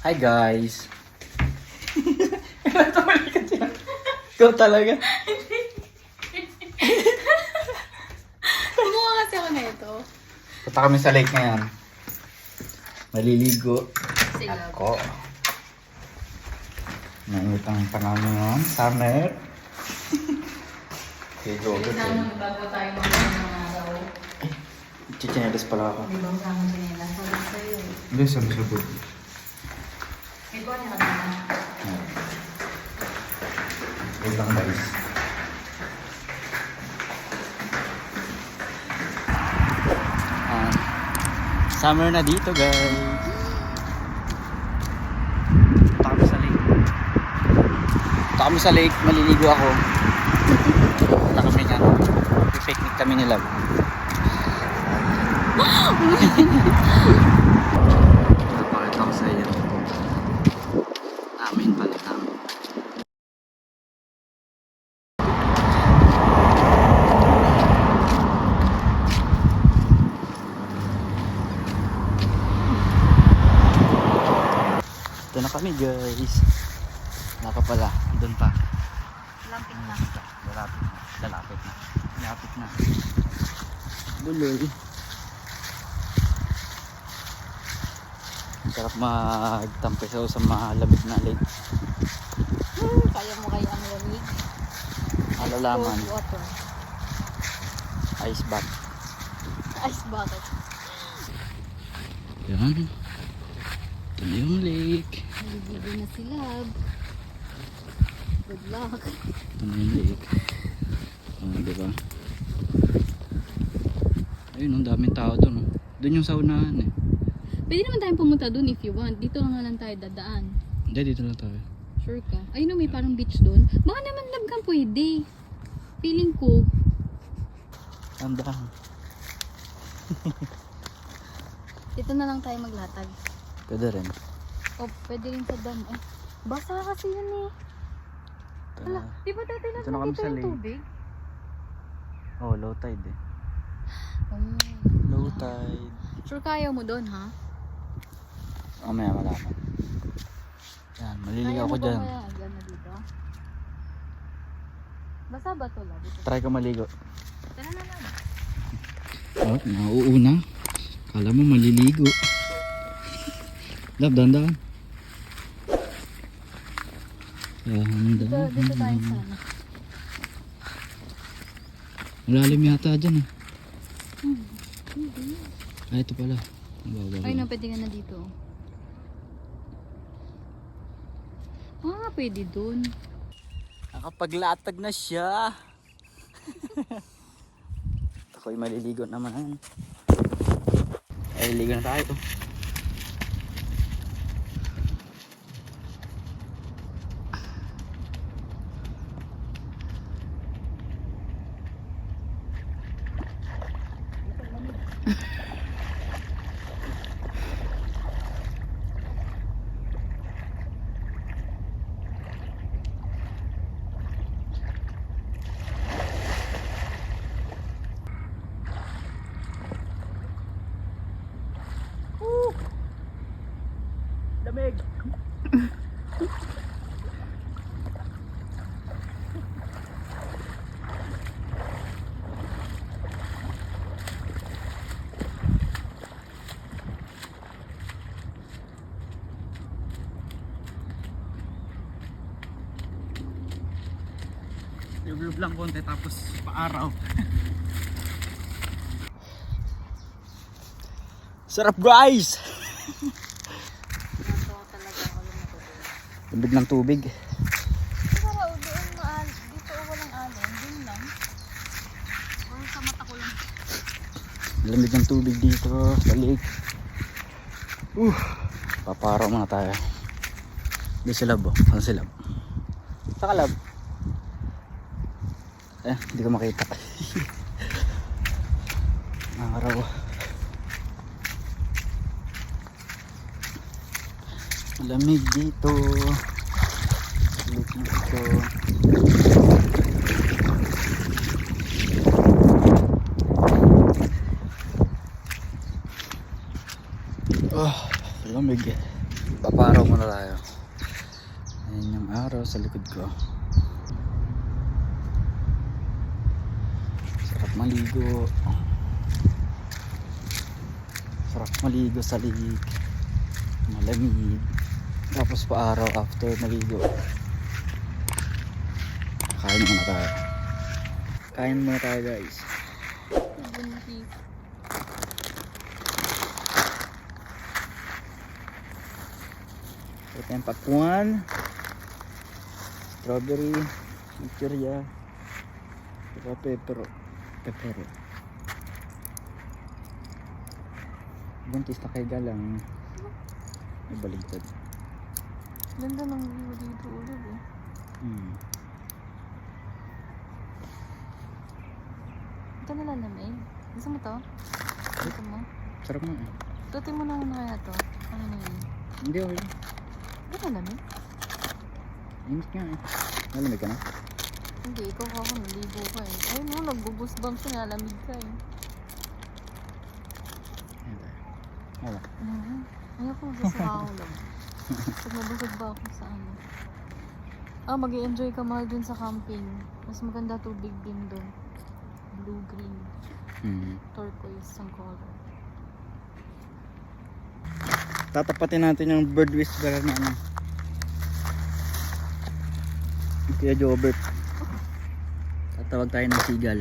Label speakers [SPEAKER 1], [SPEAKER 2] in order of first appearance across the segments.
[SPEAKER 1] Hi guys! Tumalikat siya. Ikaw talaga.
[SPEAKER 2] Kumuha kasi ako na ito.
[SPEAKER 1] Punta kami sa lake ngayon. Maliligo.
[SPEAKER 2] Silab.
[SPEAKER 1] Ako. Mainit ang panahon ngayon. Summer. Okay, go.
[SPEAKER 2] Sana magbago tayo mga araw.
[SPEAKER 1] Chichinelas pala ako.
[SPEAKER 2] Di ba sa mga sinila? Sabi sa'yo.
[SPEAKER 1] Hindi, sabi-sabi.
[SPEAKER 2] May buwan niya ka na.
[SPEAKER 1] Wait lang guys. Summer na dito guys. Punta kami sa lake. Punta kami sa lake, maliligo ako. Punta kami nga. Picnic kami nila. Napakita ko sa iyo. Amin pala namin. Ito na kami guys. Naka pala, doon pa.
[SPEAKER 2] Lampit na.
[SPEAKER 1] Lalapit na. Buloy. Ang sarap magtampisaw sa malamig na lake.
[SPEAKER 2] Kaya mo kaya ang lamig.
[SPEAKER 1] Malalaman.
[SPEAKER 2] Cold water.
[SPEAKER 1] Ice bath.
[SPEAKER 2] Ice bucket.
[SPEAKER 1] Yan. Ito na yung lake.
[SPEAKER 2] Naligigo na si Lab. Good luck.
[SPEAKER 1] Ito na yung lake. Diba? Ayun, ang daming tao doon. Oh. Doon yung saunahan eh.
[SPEAKER 2] Pwede naman tayong pumunta dun if you want. Dito lang nga lang tayo dadaan.
[SPEAKER 1] Hindi, dito lang tayo.
[SPEAKER 2] Sure ka? Ayun na, may parang beach dun. Baka naman Lab kang pwede. Feeling ko.
[SPEAKER 1] Ang daan.
[SPEAKER 2] Dito na lang tayo maglatag.
[SPEAKER 1] Pwede rin.
[SPEAKER 2] O, pwede rin sa dam. Eh, basa kasi yun eh. Hala, di ba dati
[SPEAKER 1] Dito na
[SPEAKER 2] lang
[SPEAKER 1] kami
[SPEAKER 2] dito
[SPEAKER 1] sa
[SPEAKER 2] yung
[SPEAKER 1] lake.
[SPEAKER 2] tubig?
[SPEAKER 1] Oh, low tide eh.
[SPEAKER 2] Oh.
[SPEAKER 1] Low tide.
[SPEAKER 2] Sure kaya mo doon, ha?
[SPEAKER 1] Mamaya malaman. Yan, maliligaw ako
[SPEAKER 2] Kaya
[SPEAKER 1] dyan.
[SPEAKER 2] mo ba kaya agad na dito? Basa ba to, Lab?
[SPEAKER 1] Try ko maligo.
[SPEAKER 2] Tara na lang.
[SPEAKER 1] Oh, nauuna. Kala mo maliligo. Love, dandan.
[SPEAKER 2] Dito tayo sana.
[SPEAKER 1] Malalim yata dyan eh. Ah, ito pala.
[SPEAKER 2] Ay, no, pwede ka na dito. Ah, pwede dun.
[SPEAKER 1] Nakapaglatag na siya. Ako'y maliligo naman. Maliligo na tayo. Lamig. Lublob lang konti tapos paaraw. Sarap guys!
[SPEAKER 2] Natawa talaga ako yung matulog.
[SPEAKER 1] Lamig ng tubig.
[SPEAKER 2] Para doon dito walang alon. Doon lang. O sa mata ko lang.
[SPEAKER 1] Lamig ng tubig dito sa lake. Paparaw muna tayo. Hindi si Lab oh. Saan si Lab? Saka Lab? Hindi ko makita. Araw. Lamig dito. Lamig dito. Lamig. Paparaw muna tayo. Ayan yung araw sa likod ko. Sarap maligo. Sarap maligo sa lig. Malamig. Tapos pa araw after maligo. Kain muna tayo. Kain muna tayo guys.
[SPEAKER 2] Bunti.
[SPEAKER 1] Ito yung pakwan. Strawberry. Chichirya. Saka pepero. Buntis na kay galang. May baligtad.
[SPEAKER 2] Ganda ng view dito ulit eh. Ito nalalamig. Gusto mo to? Gusto mo?
[SPEAKER 1] Sarap mo eh.
[SPEAKER 2] Tutin mo na muna kaya to. Ano na yun?
[SPEAKER 1] Hindi okay.
[SPEAKER 2] Ito nalamig?
[SPEAKER 1] Init nga eh. Malamig ka na?
[SPEAKER 2] Hindi, ikaw ako naligo ka eh. Ayun mo, nagbubusbang siya, nalamig ka eh.
[SPEAKER 1] Ayan tayo. Wala.
[SPEAKER 2] Ayoko masasabaw lang. Pag nabusog ba ako sa ano. Mag-i-enjoy ka mahal dun sa camping. Mas maganda tubig din dun. Blue-green. Turquoise ang color.
[SPEAKER 1] Tatapatin natin yung bird whisperer na ano. Kaya Jobert. Tatawag tayo ng sigal.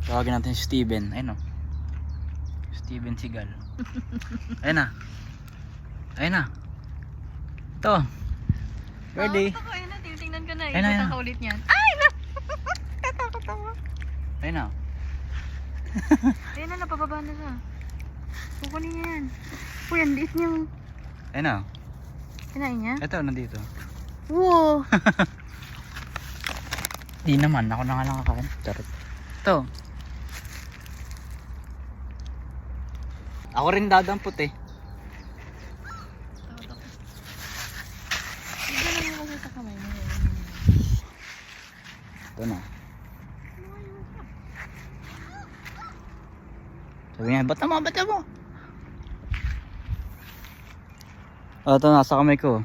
[SPEAKER 1] Tawagin natin si Steven. Ayun o. Steven Sigal. Ayun na. Ayun na. Ito. Ready?
[SPEAKER 2] Ako ayun na, tinitingnan ko na eh.
[SPEAKER 1] Ayun na, ayun na.
[SPEAKER 2] Ikutan ka ulit niyan. Ay na! Katakot ako.
[SPEAKER 1] Ayun na.
[SPEAKER 2] Ayun na, napababa na siya. Kukunin niya yan. Uy, ang liit niyang
[SPEAKER 1] Ayun na.
[SPEAKER 2] kinain niya.
[SPEAKER 1] Ito, nandito.
[SPEAKER 2] Wow!
[SPEAKER 1] Di naman. Ako na nga lang kakain. Charot. Ito. Ako rin dadampot eh.
[SPEAKER 2] Hindi na mo kasi sa kamay mo.
[SPEAKER 1] Ito na. Sabi niya, bata mo, bata mo. Ito, nasa kamay ko.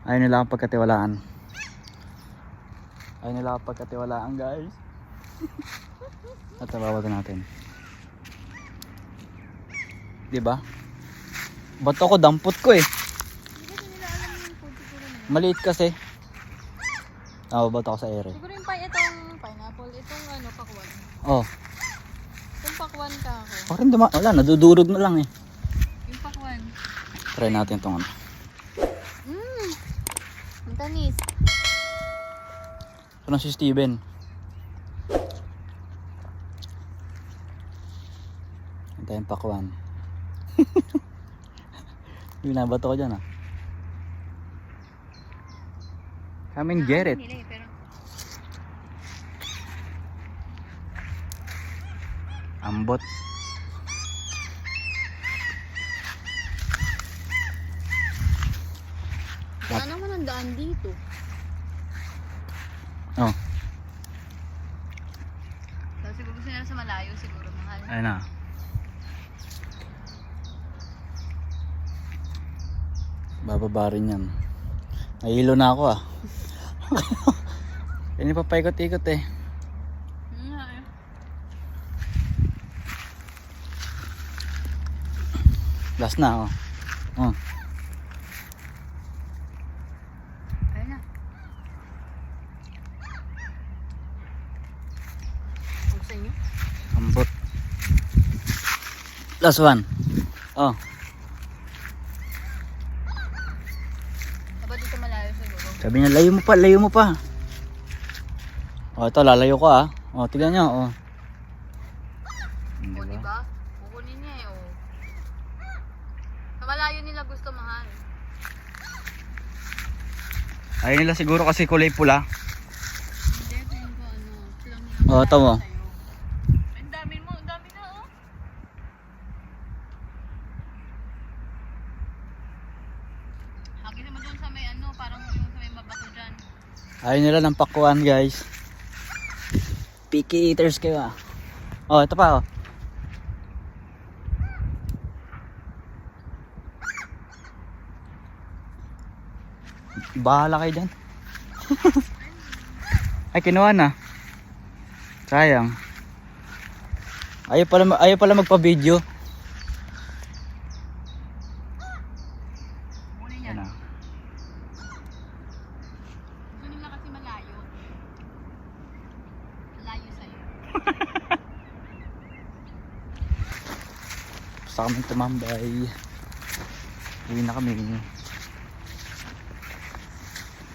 [SPEAKER 1] Ayaw nila akong pagkatiwalaan. Ayaw nila akong pagkatiwalaan, guys. At tawagan natin. Diba? Ba't ako dampot ko eh.
[SPEAKER 2] Hindi kasi nila alam yung food siguro na yun.
[SPEAKER 1] Maliit kasi. Ba't ako sa ere.
[SPEAKER 2] Siguro yung itong pineapple, itong ano, pakwan.
[SPEAKER 1] Oh.
[SPEAKER 2] Itong pakwan ka ako.
[SPEAKER 1] Parang wala, nadudurog na lang eh.
[SPEAKER 2] Yung pakwan.
[SPEAKER 1] Try natin itong ano.
[SPEAKER 2] Ang tanis.
[SPEAKER 1] Ito na si Steven. Ito yung pakwan. Binabato ko dyan ah. Come and get it.
[SPEAKER 2] Nila eh, pero
[SPEAKER 1] Ambot.
[SPEAKER 2] wala naman ang daan dito.
[SPEAKER 1] Oh,
[SPEAKER 2] So, siguro gusto nila sa malayo, siguro mahal.
[SPEAKER 1] ayun na. Bababa rin yan. Nahilo na ako ah. Hindi pa paikot-ikot eh. Last na oh. Oh.
[SPEAKER 2] Ayun na. Huwag sa inyo.
[SPEAKER 1] Ambot. Last one. Oh.
[SPEAKER 2] Aba dito malayo siguro.
[SPEAKER 1] Sabi niya, layo mo pa, layo mo pa. Oh, ito, lalayo ko ah. Oh, tignan nyo, oh.
[SPEAKER 2] O, diba? Kukunin niya eh, o. Sa malayo nila gusto mahal.
[SPEAKER 1] Ayun nila siguro kasi kulay pula.
[SPEAKER 2] Hindi, tingin ko ano. Silang
[SPEAKER 1] Oh, ito mo.
[SPEAKER 2] Ang dami mo, ang dami na oh. Hagi naman doon sa may ano, parang yung sa may mabato dyan.
[SPEAKER 1] Ayun nila ng pakuan, guys. Picky eaters kayo ah. Oh, ito pa oh. Bahala kayo dyan. Ay, kinuha na. Sayang. Ayaw pala magpa-video. Yan na.
[SPEAKER 2] Gusto nila kasi malayo. Malayo sa'yo.
[SPEAKER 1] Basta kami tumambay. Uwi na kami.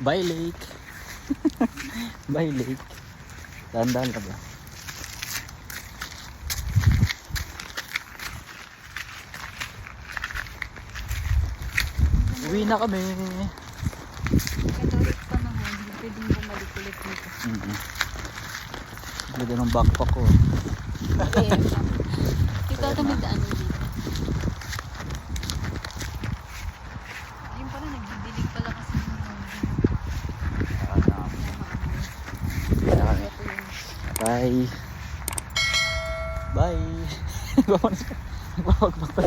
[SPEAKER 1] Bye lake. Bye lake. Dahan-dahan ka ba? Uwi na kami.
[SPEAKER 2] Katolik pa naman, hindi pwedeng bumalik ulit dito.
[SPEAKER 1] Ganda ng backpack ko.
[SPEAKER 2] Okay. Dito ata may daan dito. Ayun pala, nagdidilig pala kasi yung ito yung
[SPEAKER 1] Bye. Bye. Nagpapagbak pa.